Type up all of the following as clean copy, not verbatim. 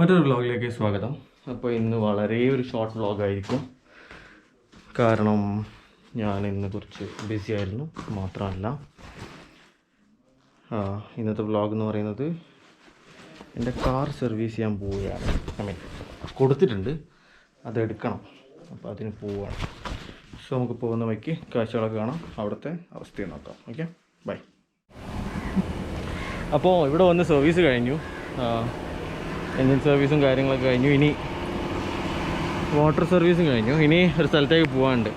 മറ്റൊരു വ്ളോഗിലേക്ക് സ്വാഗതം. അപ്പോൾ ഇന്ന് വളരെ ഒരു ഷോർട്ട് വ്ളോഗായിരിക്കും. കാരണം ഞാൻ ഇന്ന് കുറച്ച് ബിസി ആയിരുന്നു. മാത്രമല്ല ഇന്നത്തെ വ്ളോഗ് എന്ന് പറയുന്നത് എൻ്റെ കാർ സർവീസ് ചെയ്യാൻ പോവുകയാണ്. കൊടുത്തിട്ടുണ്ട്, അതെടുക്കണം. അപ്പോൾ അതിന് പോവുകയാണ്. സോ നമുക്ക് പോകുന്ന വഴിക്ക് കാഴ്ചകളൊക്കെ കാണാം, അവിടുത്തെ അവസ്ഥയും നോക്കാം. Okay, bye. അപ്പോൾ ഇവിടെ വന്ന് സർവീസ് കഴിഞ്ഞു, എൻജിൻ സർവീസും കാര്യങ്ങളൊക്കെ കഴിഞ്ഞു. ഇനി വാട്ടർ സർവീസും കഴിഞ്ഞു. ഇനി ഒരു സ്ഥലത്തേക്ക് പോകാനുണ്ട്.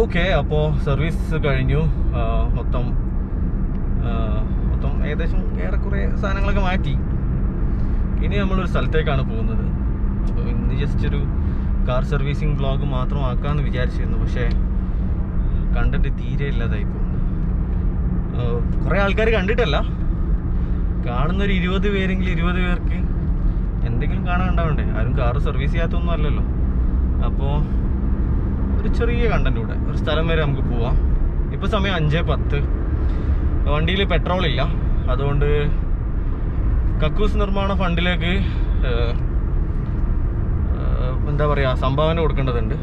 ഓക്കെ, അപ്പോൾ സർവീസ് കഴിഞ്ഞു. മൊത്തം ഏകദേശം ഏറെക്കുറെ സാധനങ്ങളൊക്കെ മാറ്റി. ഇനി നമ്മളൊരു സ്ഥലത്തേക്കാണ് പോകുന്നത്. അപ്പോൾ ഇന്ന് ജസ്റ്റ് ഒരു കാർ സർവീസിങ് വ്ളോഗ് മാത്രമാക്കാമെന്ന് വിചാരിച്ചിരുന്നു. പക്ഷേ കണ്ടിട്ട് തീരെ ഇല്ലാതായി പോകുന്നു. കുറേ ആൾക്കാർ കണ്ടിട്ടല്ല, കാണുന്നൊരു 20 പേരെങ്കിലും 20 പേർക്ക് എന്തെങ്കിലും കാണാൻ ഉണ്ടാവണ്ടേ. ആരും കാറ് സർവീസ് ചെയ്യാത്തൊന്നും അല്ലല്ലോ. അപ്പോൾ ഒരു ചെറിയ കണ്ടന്റ് കൂടെ, ഒരു സ്ഥലം വരെ നമുക്ക് പോവാം. ഇപ്പോൾ സമയം 5:10. വണ്ടിയിൽ പെട്രോൾ ഇല്ല. അതുകൊണ്ട് കക്കൂസ് നിർമ്മാണ ഫണ്ടിലേക്ക് എന്താ പറയുക, സംഭാവന കൊടുക്കേണ്ടതുണ്ട്.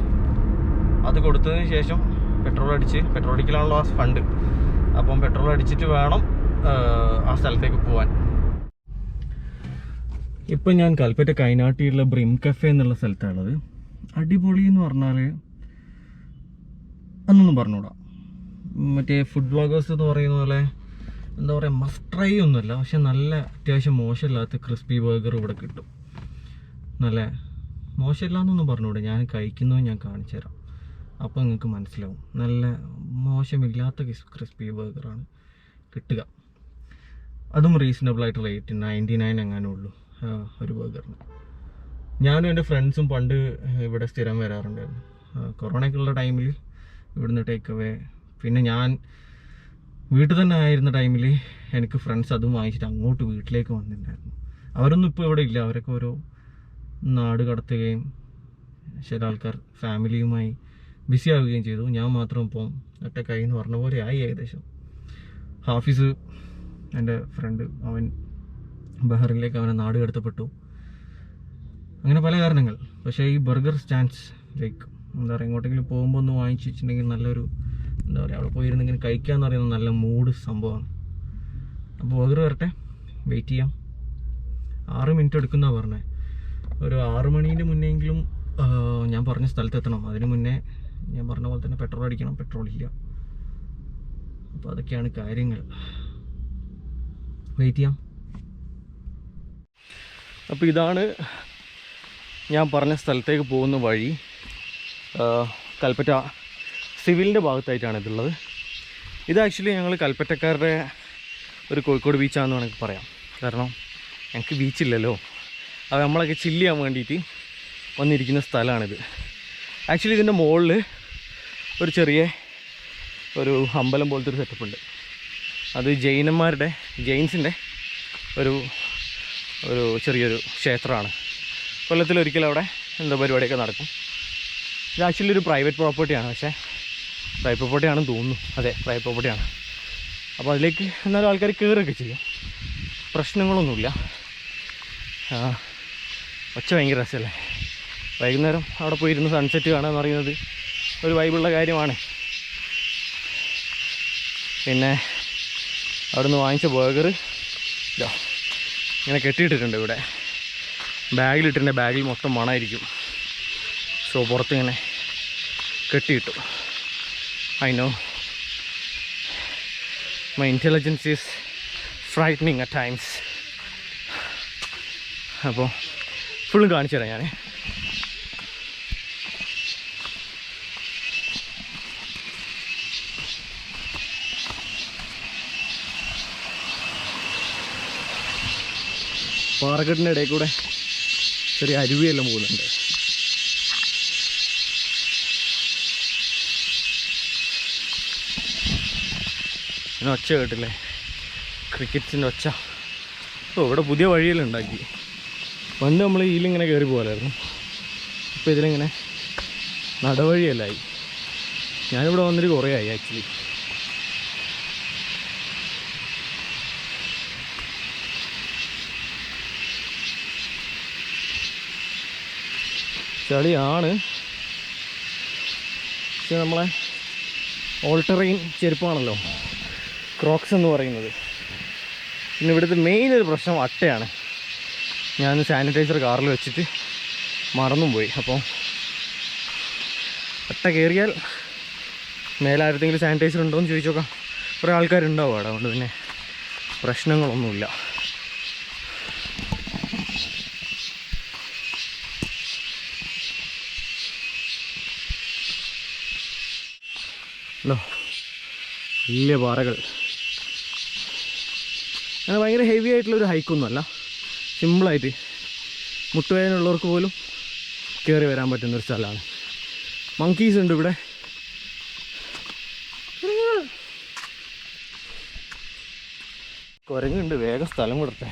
അത് കൊടുത്തതിന് ശേഷം പെട്രോൾ അടിക്കലാണല്ലോ ആ ഫണ്ട്. അപ്പം പെട്രോൾ അടിച്ചിട്ട് വേണം ആ സ്ഥലത്തേക്ക് പോവാൻ. ഇപ്പം ഞാൻ കൽപ്പറ്റ കൈനാട്ടിയുള്ള ബ്രിം കഫേ എന്നുള്ള സ്ഥലത്താണുള്ളത്. അടിപൊളി എന്ന് പറഞ്ഞാൽ അന്നൊന്നും പറഞ്ഞുകൂടാ. മറ്റേ ഫുഡ് വ്ളോഗേഴ്സ് എന്ന് പറയുന്ന പോലെ എന്താ പറയുക, മസ്റ്റ് ട്രൈ ഒന്നുമല്ല. പക്ഷെ നല്ല അത്യാവശ്യം മോശമില്ലാത്ത ക്രിസ്പി ബർഗർ ഇവിടെ കിട്ടും. നല്ല മോശമില്ലാന്നൊന്നും പറഞ്ഞുകൂടെ, ഞാൻ കഴിക്കുന്നത് ഞാൻ കാണിച്ചു തരാം. അപ്പോൾ നിങ്ങൾക്ക് മനസ്സിലാവും. നല്ല മോശമില്ലാത്ത ക്രിസ്പി ബർഗറാണ് കിട്ടുക. അതും റീസണബിളായിട്ട് റേറ്റ് 99 എങ്ങാനേ ഉള്ളൂ ഒരു ബർഗറിന്. ഞാനും എൻ്റെ ഫ്രണ്ട്സും പണ്ട് ഇവിടെ സ്ഥിരം വരാറുണ്ടായിരുന്നു. കൊറോണയ്ക്കുള്ള ടൈമിൽ ഇവിടുന്ന് ടേക്ക് അവേ. പിന്നെ ഞാൻ വീട്ടിൽ തന്നെ ആയിരുന്ന ടൈമിൽ എനിക്ക് ഫ്രണ്ട്സ് അതും വാങ്ങിച്ചിട്ട് അങ്ങോട്ട് വീട്ടിലേക്ക് വന്നിട്ടുണ്ടായിരുന്നു. അവരൊന്നും ഇപ്പോൾ ഇവിടെ ഇല്ല. അവരൊക്കെ ഓരോ നാട് കടത്തുകയും ചില ആൾക്കാർ ഫാമിലിയുമായി ബിസി ആവുകയും ചെയ്തു. ഞാൻ മാത്രം ഇപ്പം ഒറ്റക്കായി എന്ന് പറഞ്ഞ പോലെ ആയി ഏകദേശം. ഹാഫിസ് എൻ്റെ ഫ്രണ്ട്, അവൻ ബഹറിനിലേക്ക് അവനെ നാട് കടത്തപ്പെട്ടു. അങ്ങനെ പല കാരണങ്ങൾ. പക്ഷേ ഈ ബർഗർ സ്റ്റാൻഡ്സ് ലൈക്ക് എന്താ പറയുക, എങ്ങോട്ടെങ്കിലും പോകുമ്പോൾ ഒന്ന് വാങ്ങിച്ചു വെച്ചിട്ടുണ്ടെങ്കിൽ നല്ലൊരു എന്താ പറയുക, അവിടെ പോയിരുന്നെങ്കിൽ കഴിക്കാമെന്ന് പറയുന്നത് നല്ല മൂഡ് സംഭവമാണ്. അപ്പോൾ ബർഗർ വരട്ടെ, വെയിറ്റ് ചെയ്യാം. 6 മിനിറ്റ് എടുക്കുന്നതാണ് പറഞ്ഞത്. ഒരു 6 മണീൻ്റെ മുന്നെങ്കിലും ഞാൻ പറഞ്ഞ സ്ഥലത്ത് എത്തണം. അതിന് മുന്നേ ഞാൻ പറഞ്ഞ പോലെ തന്നെ പെട്രോൾ അടിക്കണം. പെട്രോൾ ഇല്ല. അപ്പോൾ അതൊക്കെയാണ് കാര്യങ്ങൾ. വെയിറ്റ് ചെയ്യാം. അപ്പോൾ ഇതാണ് ഞാൻ പറഞ്ഞ സ്ഥലത്തേക്ക് പോകുന്ന വഴി. കൽപ്പറ്റ സിവിലിൻ്റെ ഭാഗത്തായിട്ടാണ് ഇതുള്ളത്. ഇത് ആക്ച്വലി ഞങ്ങൾ കൽപ്പറ്റക്കാരുടെ ഒരു കോഴിക്കോട് ബീച്ചാണെന്ന് വേണമെങ്കിൽ പറയാം. കാരണം ഞങ്ങൾക്ക് ബീച്ചില്ലല്ലോ. അത് നമ്മളൊക്കെ ചില്ല് ചെയ്യാൻ വേണ്ടിയിട്ട് വന്നിരിക്കുന്ന സ്ഥലമാണിത്. ആക്ച്വലി ഇതിൻ്റെ മുകളിൽ ഒരു ചെറിയ ഒരു അമ്പലം പോലത്തെ ഒരു സെറ്റപ്പ് ഉണ്ട്. അത് ജെയിൻസിൻ്റെ ഒരു ചെറിയൊരു ക്ഷേത്രമാണ്. കൊല്ലത്തിലൊരിക്കലും അവിടെ എന്തോ പരിപാടിയൊക്കെ നടക്കും. ഇത് ആക്ച്വലി ഒരു പ്രൈവറ്റ് പ്രോപ്പർട്ടിയാണ്. പക്ഷേ പ്രൈവറ്റ് പ്രോപ്പർട്ടി ആണെന്ന് തോന്നുന്നു. അതെ, പ്രൈവറ്റ് പ്രോപ്പർട്ടിയാണ്. അപ്പോൾ അതിലേക്ക് എന്നാലും ആൾക്കാർ കയറുകയൊക്കെ ചെയ്യും. പ്രശ്നങ്ങളൊന്നുമില്ല. ഒച്ച ഭയങ്കര രസമല്ലേ. വൈകുന്നേരം അവിടെ പോയിരുന്ന് സൺസെറ്റ് കാണുക എന്ന് പറയുന്നത് ഒരു വൈബുള്ള കാര്യമാണ്. പിന്നെ അവിടെ നിന്ന് വാങ്ങിച്ച ബർഗർ ഇങ്ങനെ കെട്ടിയിട്ടിട്ടുണ്ട്. ഇവിടെ ബാഗിലിട്ടിട്ടുണ്ട്. ബാഗിൽ മൊത്തം മണമായിരിക്കും. സോ പുറത്ത് ഇങ്ങനെ കെട്ടിയിട്ടു. I know my intelligence is frightening at times. അപ്പോൾ ഫുള്ളും കാണിച്ചു തരാം ഞാൻ. പാറക്കെട്ടിൻ്റെ ഇടയിൽ കൂടെ ചെറിയ അരുവിയെല്ലാം പോകുന്നുണ്ട്. പിന്നെ ഒച്ച കേട്ടില്ലേ, ക്രിക്കറ്റിൻ്റെ ഒച്ച. ഓ, ഇവിടെ പുതിയ വഴിയെല്ലാം ഉണ്ടാക്കി. പണ്ട് നമ്മൾ ഇതിലിങ്ങനെ കയറി പോകാമായിരുന്നു, ഇപ്പോൾ ഇതിലിങ്ങനെ നടവഴിയെല്ലാമായി. ഞാനിവിടെ വന്നിട്ട് കുറേ ആയി ആക്ച്വലി. ചളിയാണ്, പക്ഷെ നമ്മളെ ഓൾട്ടറൈൻ ചെരുപ്പാണല്ലോ ക്രോക്സ് എന്ന് പറയുന്നത്. പിന്നെ ഇവിടുത്തെ മെയിൻ ഒരു പ്രശ്നം അട്ടയാണ്. ഞാൻ സാനിറ്റൈസർ കാറിൽ വെച്ചിട്ട് മറന്നും പോയി. അപ്പോൾ അട്ട കയറിയാൽ മേലാരത്തെങ്കിലും സാനിറ്റൈസർ ഉണ്ടോ എന്ന് ചോദിച്ചു നോക്കാം. കുറേ ആൾക്കാരുണ്ടാവും അവിടെ, അതുകൊണ്ട് പിന്നെ പ്രശ്നങ്ങളൊന്നുമില്ല. ഹലോ, വലിയ പാറകൾ. അങ്ങനെ ഭയങ്കര ഹെവി ആയിട്ടുള്ളൊരു ഹൈക്കൊന്നുമല്ല, സിമ്പിളായിട്ട് മുട്ടുവേദനയുള്ളവർക്ക് പോലും കയറി വരാൻ പറ്റുന്നൊരു സ്ഥലമാണ്. മങ്കീസ് ഉണ്ട് ഇവിടെ. കുരങ്ങുണ്ട്. വേഗം സ്ഥലം കൊടുത്തേ,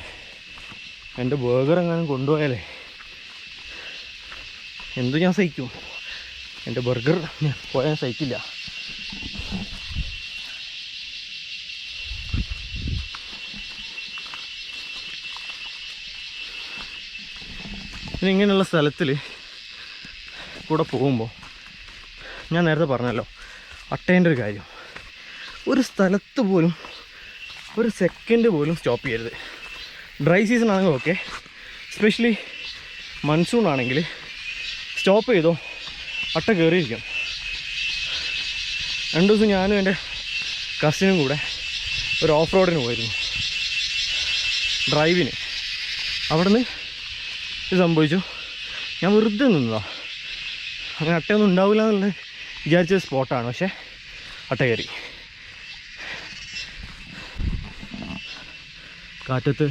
എൻ്റെ ബർഗർ എങ്ങാനും കൊണ്ടുപോയാലേ എന്തു ഞാൻ സഹിക്കും. എൻ്റെ ബർഗർ ഞാൻ പോയാൽ സഹിക്കില്ല. പിന്നെ ഇങ്ങനെയുള്ള സ്ഥലത്തിൽ കൂടെ പോകുമ്പോൾ ഞാൻ നേരത്തെ പറഞ്ഞല്ലോ അട്ടേൻ്റെ ഒരു കാര്യം, ഒരു സ്ഥലത്ത് പോലും ഒരു സെക്കൻഡ് പോലും സ്റ്റോപ്പ് ചെയ്യരുത്. ഡ്രൈ സീസൺ ആണെങ്കിൽ ഓക്കെ, എസ്പെഷ്യലി മൺസൂൺ ആണെങ്കിൽ സ്റ്റോപ്പ് ചെയ്തോ, അട്ട കയറിയിരിക്കും. 2 ദിവസം ഞാനും എൻ്റെ കസിനും കൂടെ ഒരു ഓഫ് റോഡിന് പോയിരുന്നു, ഡ്രൈവിന്. അവിടുന്ന് ഇത് സംഭവിച്ചു. ഞാൻ വെറുതെ നിന്നതാണ്. അങ്ങനെ അട്ടയൊന്നും ഉണ്ടാവില്ല എന്നുള്ള വിചാരിച്ച സ്പോട്ടാണ്, പക്ഷേ അട്ട കയറി. കാറ്റത്ത്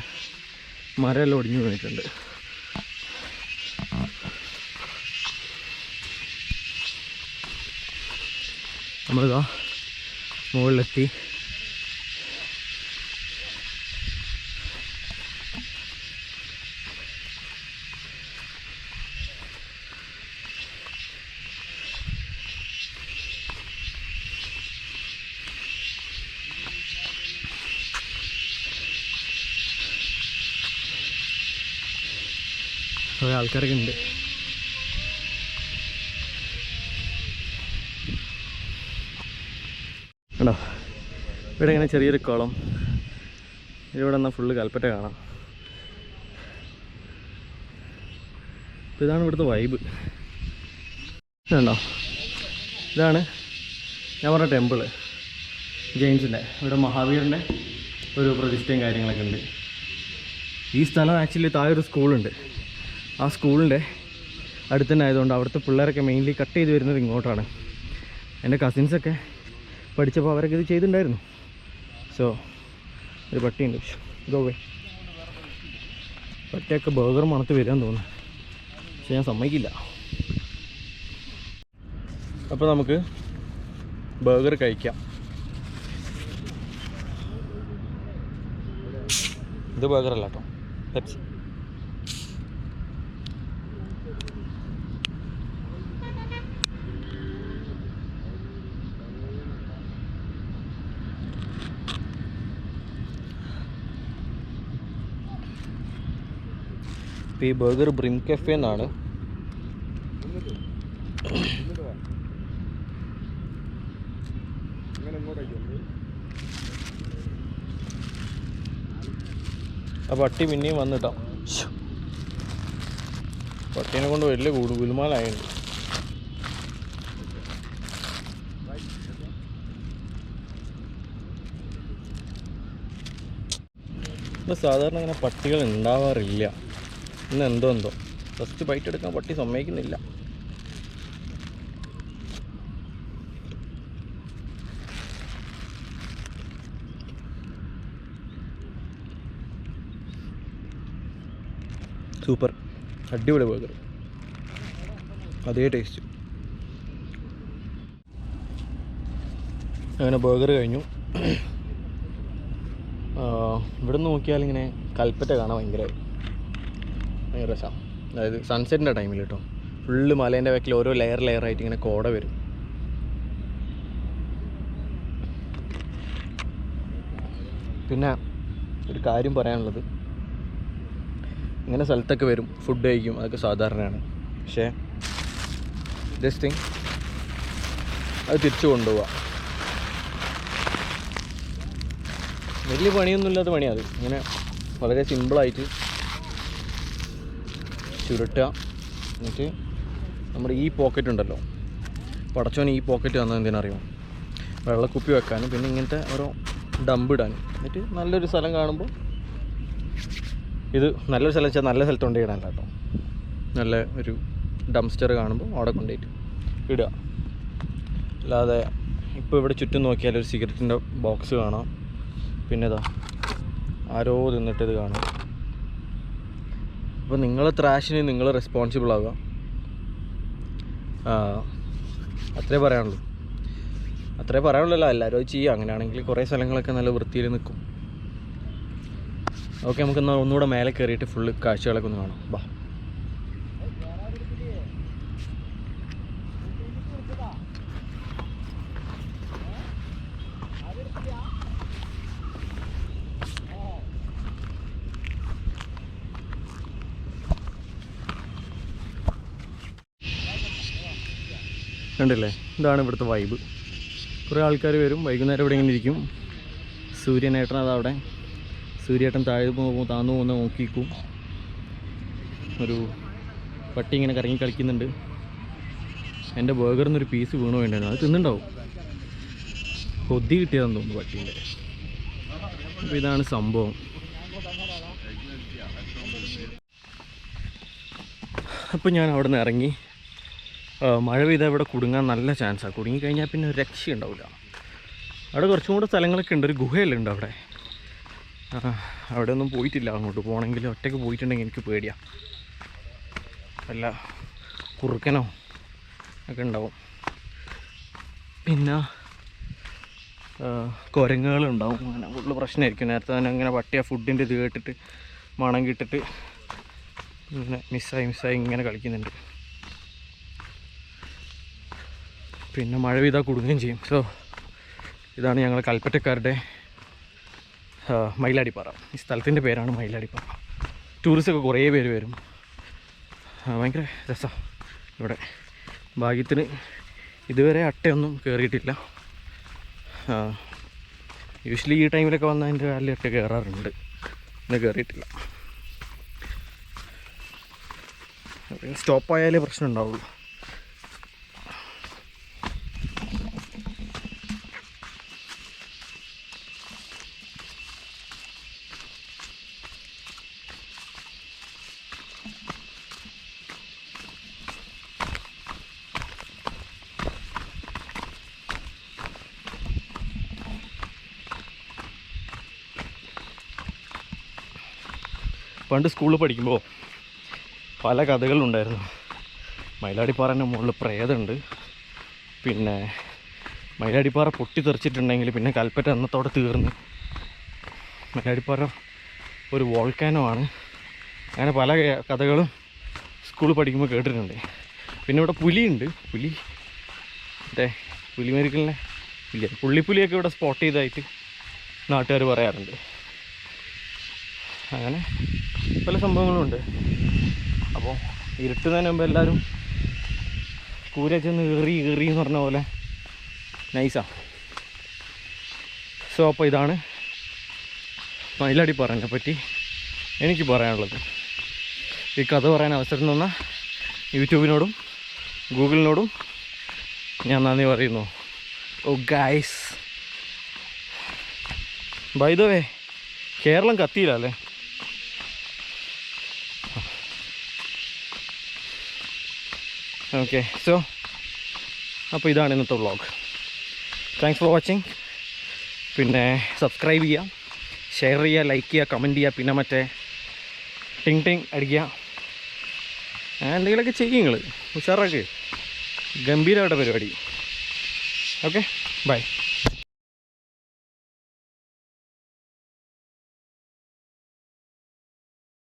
മരമെല്ലാം ഒടിഞ്ഞു വീണിട്ടുണ്ട്. നമ്മളിതാ മുകളിലെത്തി. കുറേ ആൾക്കാരൊക്കെ ഉണ്ട്. കണ്ടോ, ഇവിടെ ഇങ്ങനെ ചെറിയൊരു കുളം. ഇവിടെ എന്നാൽ ഫുള്ള് കൽപ്പറ്റ കാണാം. അപ്പോൾ ഇതാണ് ഇവിടുത്തെ വൈബ്. ഇതുണ്ടോ, ഇതാണ് ഞാൻ പറഞ്ഞ ടെമ്പിള്, ജെയിൻസിൻ്റെ. ഇവിടെ മഹാവീറിൻ്റെ ഒരു പ്രതിഷ്ഠയും കാര്യങ്ങളൊക്കെ ഉണ്ട്. ഈ സ്ഥലം ആക്ച്വലി താഴെ ഒരു സ്കൂളുണ്ട്. ആ സ്കൂളിൻ്റെ അടുത്ത് തന്നെ ആയതുകൊണ്ട് അവിടുത്തെ പിള്ളേരൊക്കെ മെയിൻലി കട്ട് ചെയ്ത് വരുന്നത് ഇങ്ങോട്ടാണ്. എൻ്റെ കസിൻസൊക്കെ പഠിച്ചപ്പോൾ അവരൊക്കെ ഇത് ചെയ്തിട്ടുണ്ടായിരുന്നു. സോ ഒരു പട്ടിയുണ്ട്, ഗോവേ. പട്ടിയൊക്കെ ബർഗർ മണത്ത് വരാൻ തോന്നുന്നു, പക്ഷെ ഞാൻ സമ്മതിക്കില്ല. അപ്പോൾ നമുക്ക് ബർഗർ കഴിക്കാം. ഇത് ബർഗറല്ല കേട്ടോ, പെപ്സി. ഈ ബർഗർ ബ്രിം കഫേ എന്നാണ്. ആ പട്ടി പിന്നെയും വന്നിട്ടോ. പട്ടീനെ കൊണ്ട് വലിയ ഗുലുമാലായുണ്ട്. സാധാരണ അങ്ങനെ പട്ടികൾ ഉണ്ടാവാറില്ല. ഇന്ന് എന്തോ ഫസ്റ്റ് ബൈറ്റ് എടുക്കാൻ പട്ടി സമ്മതിക്കുന്നില്ല. സൂപ്പർ, അടിപൊളി ബർഗർ, അതേ ടേസ്റ്റ്. അങ്ങനെ ബർഗർ കഴിഞ്ഞു. ഇവിടെ നോക്കിയാൽ ഇങ്ങനെ കൽപ്പറ്റ കാണാൻ ഭയങ്കര രസമാണ്. അതായത് സൺസെറ്റിൻ്റെ ടൈമിൽ കേട്ടോ, ഫുള്ള് മലേൻ്റെ ബാക്കിൽ ഓരോ ലെയറായിട്ട് ഇങ്ങനെ കോട വരും. പിന്നെ ഒരു കാര്യം പറയാനുള്ളത്, ഇങ്ങനെ സ്ഥലത്തൊക്കെ വരും, ഫുഡ് കഴിക്കും, അതൊക്കെ സാധാരണയാണ്. പക്ഷേ ജസ്റ്റ് തിങ് അത് തിരിച്ചു കൊണ്ടുപോവുക. വലിയ പണിയൊന്നുമില്ലാത്ത പണിയാണ് അത്. ഇങ്ങനെ വളരെ സിമ്പിളായിട്ട് ചുരുട്ടുക. എന്നിട്ട് നമ്മുടെ ഈ പോക്കറ്റ് ഉണ്ടല്ലോ, പടച്ചോന് ഈ പോക്കറ്റ് തന്നത് എന്തിനറിയാം, വെള്ളക്കുപ്പി വെക്കാനും പിന്നെ ഇങ്ങനത്തെ ഓരോ ഡമ്പ് ഇടാനും. എന്നിട്ട് നല്ലൊരു സ്ഥലം കാണുമ്പോൾ, ഇത് നല്ലൊരു സ്ഥലം വെച്ചാൽ നല്ല സ്ഥലത്ത് കൊണ്ടുപോയി ഇടാനല്ല കേട്ടോ, നല്ല ഒരു ഡംസ്റ്റർ കാണുമ്പോൾ അവിടെ കൊണ്ടുപോയിട്ട് ഇടുക. അല്ലാതെ ഇപ്പോൾ ഇവിടെ ചുറ്റും നോക്കിയാൽ ഒരു സിഗരറ്റിൻ്റെ ബോക്സ് കാണാം, പിന്നെ ഇതാ ആരോ തിന്നിട്ടിത് കാണാം. അപ്പോൾ നിങ്ങൾ ത്രാഷിന് നിങ്ങൾ റെസ്പോൺസിബിൾ ആവുക. അത്രേ പറയാനുള്ളൂ. എല്ലാവരും അത് ചെയ്യുക. അങ്ങനെയാണെങ്കിൽ കുറേ സ്ഥലങ്ങളൊക്കെ നല്ല വൃത്തിയിൽ നിൽക്കും. ഓക്കെ, നമുക്കെന്നാൽ ഒന്നുകൂടെ മേലെ കയറിയിട്ട് ഫുള്ള് കാഴ്ചകളൊക്കെ ഒന്ന് കാണാം. ബാ. കണ്ടില്ലേ, ഇതാണ് ഇവിടുത്തെ വൈബ്. കുറേ ആൾക്കാർ വരും, വൈകുന്നേരം ഇവിടെ ഇങ്ങനെ ഇരിക്കും. സൂര്യനേട്ടൻ അതവിടെ, സൂര്യേട്ടൻ താഴെ താന്നു പോകുന്ന നോക്കിക്കും. ഒരു പട്ടി ഇങ്ങനെ കറങ്ങി കളിക്കുന്നുണ്ട്. എൻ്റെ ബർഗറിൽ നിന്നൊരു പീസ് വീണു വേണ്ടായിരുന്നു, അത് തിന്നുണ്ടാവും. കൊതി കിട്ടിയതെന്ന് തോന്നുന്നു പട്ടീൻ്റെ. അപ്പോൾ ഇതാണ് സംഭവം. അപ്പോൾ ഞാൻ അവിടെ നിന്ന് ഇറങ്ങി. മഴ പെയ്താൽ ഇവിടെ കുടുങ്ങാൻ നല്ല ചാൻസാണ്. കുടുങ്ങിക്കഴിഞ്ഞാൽ പിന്നെ ഒരു രക്ഷയുണ്ടാവില്ല. അവിടെ കുറച്ചും കൂടെ സ്ഥലങ്ങളൊക്കെ ഉണ്ട്. ഒരു ഗുഹയെല്ലാം ഉണ്ട് അവിടെ. അവിടെ ഒന്നും പോയിട്ടില്ല. അങ്ങോട്ട് പോകണമെങ്കിൽ ഒറ്റയ്ക്ക് പോയിട്ടുണ്ടെങ്കിൽ എനിക്ക് പേടിയാണ്. വല്ല കുറുക്കനോ ഒക്കെ ഉണ്ടാവും. പിന്നെ കുരങ്ങുകളുണ്ടാവും. അങ്ങനെ ഫുള്ള് പ്രശ്നമായിരിക്കും. നേരത്തെ തന്നെ ഇങ്ങനെ പട്ടിയ ഫുഡിൻ്റെ ഇത് കേട്ടിട്ട് മണം കിട്ടിട്ട് ഇങ്ങനെ മിസ്സായി ഇങ്ങനെ കളിക്കുന്നുണ്ട്. പിന്നെ മഴ പെയ്താൽ കുടുങ്ങുകയും ചെയ്യും. സോ ഇതാണ് ഞങ്ങൾ കൽപ്പറ്റക്കാരുടെ മയിലാടിപ്പാറ. ഈ സ്ഥലത്തിൻ്റെ പേരാണ് മയിലാടിപ്പാറ. ടൂറിസ്റ്റൊക്കെ കുറേ പേര് വരും. ഭയങ്കര രസമാണ് ഇവിടെ. ഭാഗ്യത്തിന് ഇതുവരെ അട്ടയൊന്നും കയറിയിട്ടില്ല. യൂഷ്വലി ഈ ടൈമിലൊക്കെ വന്നാൽ എൻ്റെ കാലിൽ അട്ട കയറാറുണ്ട്. ഇന്ന് കയറിയിട്ടില്ല. സ്റ്റോപ്പായാലേ പ്രശ്നം ഉണ്ടാവുള്ളൂ. പണ്ട് സ്കൂളിൽ പഠിക്കുമ്പോൾ പല കഥകളുണ്ടായിരുന്നു. മയിലാടിപ്പാറേൻ്റെ മുകളിൽ പ്രേതമുണ്ട്. പിന്നെ മയിലാടിപ്പാറ പൊട്ടിത്തെറിച്ചിട്ടുണ്ടെങ്കിൽ പിന്നെ കൽപ്പറ്റ അന്നത്തോടെ തീർന്ന്. മയിലാടിപ്പാറ ഒരു വോൾക്കാനോ ആണ്. അങ്ങനെ പല കഥകളും സ്കൂളിൽ പഠിക്കുമ്പോൾ കേട്ടിട്ടുണ്ട്. പിന്നെ ഇവിടെ പുലിയുണ്ട്. പുലിമരുക്കലിനെ പുള്ളിപ്പുലിയൊക്കെ ഇവിടെ സ്പോട്ട് ചെയ്തതായിട്ട് നാട്ടുകാർ പറയാറുണ്ട്. അങ്ങനെ പല സംഭവങ്ങളുമുണ്ട്. അപ്പോൾ ഇരുട്ടുന്നതിന് മുമ്പ് എല്ലാവരും കൂര ചെന്ന് ഏറി എന്ന് പറഞ്ഞ പോലെ നൈസാണ്. സോ അപ്പോൾ ഇതാണ് മയിലാടിപ്പാറേനെ പറ്റി എനിക്ക് പറയാനുള്ളത്. ഈ കഥ പറയാൻ അവസരം തന്ന യൂട്യൂബിനോടും ഗൂഗിളിനോടും ഞാൻ നന്ദി പറയുന്നു. Oh guys, by the way Kerala കത്തിയില്ല അല്ലേ? ഓക്കെ സോ അപ്പോൾ ഇതാണ് ഇന്നത്തെ വ്ളോഗ്. Thanks for watching. പിന്നെ സബ്സ്ക്രൈബ് ചെയ്യുക, ഷെയർ ചെയ്യുക, ലൈക്ക് ചെയ്യുക, കമൻറ്റ് ചെയ്യുക, പിന്നെ മറ്റേ ടിങ് ടിങ് അടിക്കുക. എന്തെങ്കിലുമൊക്കെ ചെയ്യും നിങ്ങൾ, ഉഷാറാക്ക്. ഗംഭീരമായിട്ട് പരിപാടി. Okay bye.